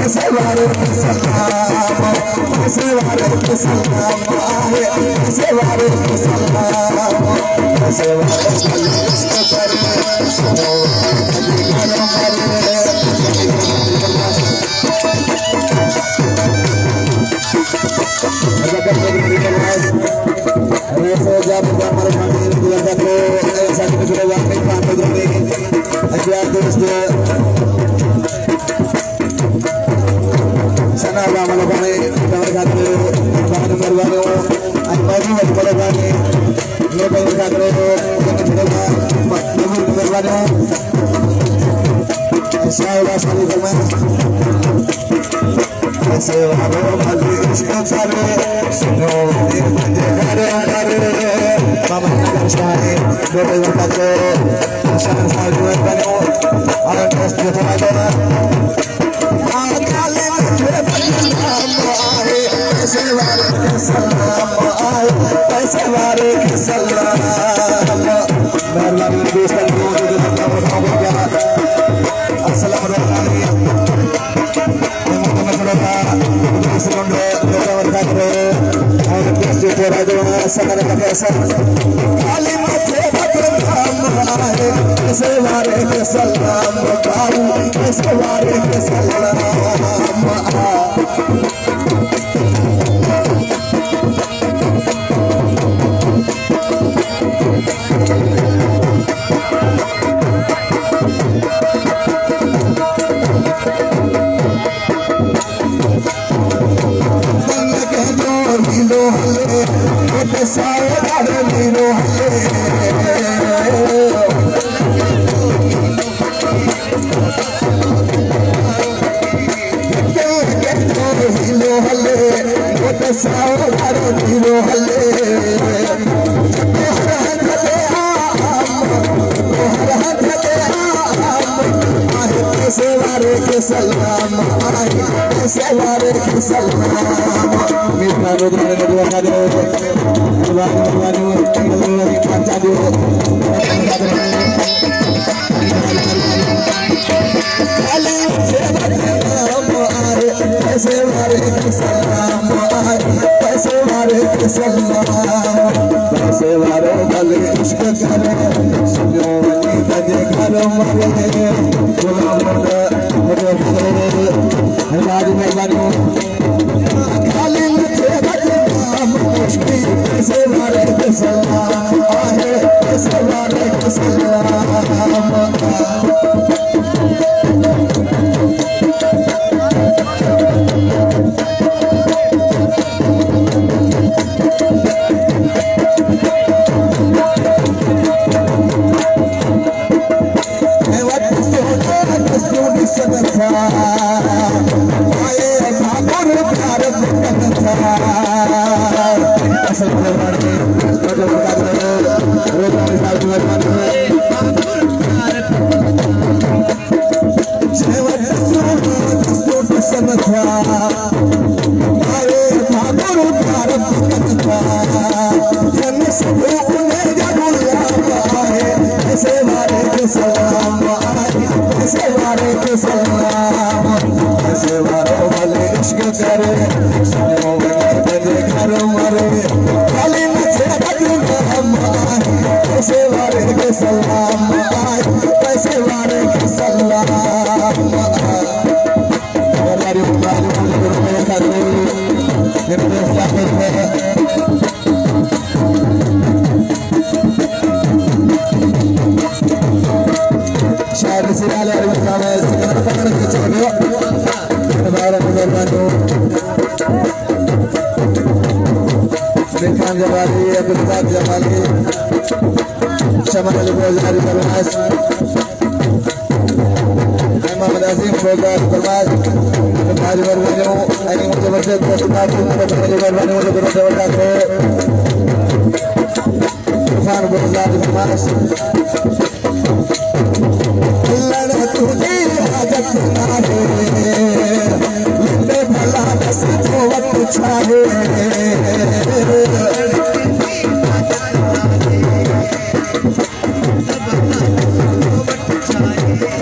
सवारे सलाम सवारे सलाम आए सवारे सलाम सवारे सुनो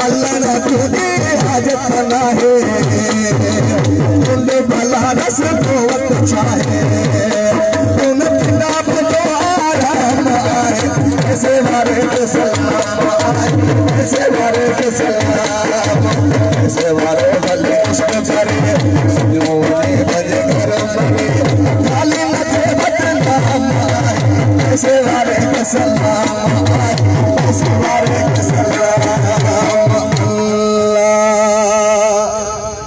अल्लाह ना तुझे हाजत ना है तुंद भला रस धोवत चाहे तुन पिंडा भलो आराम आए ऐसे वारे के सलाम आए ऐसे वारे के सलाम ऐसे वारे भले इश्क करे सुनियो वाले भजे घर मरे खाली मचे बदनाम आए ऐसे वारे के सलाम आए ऐसे वारे के सलाम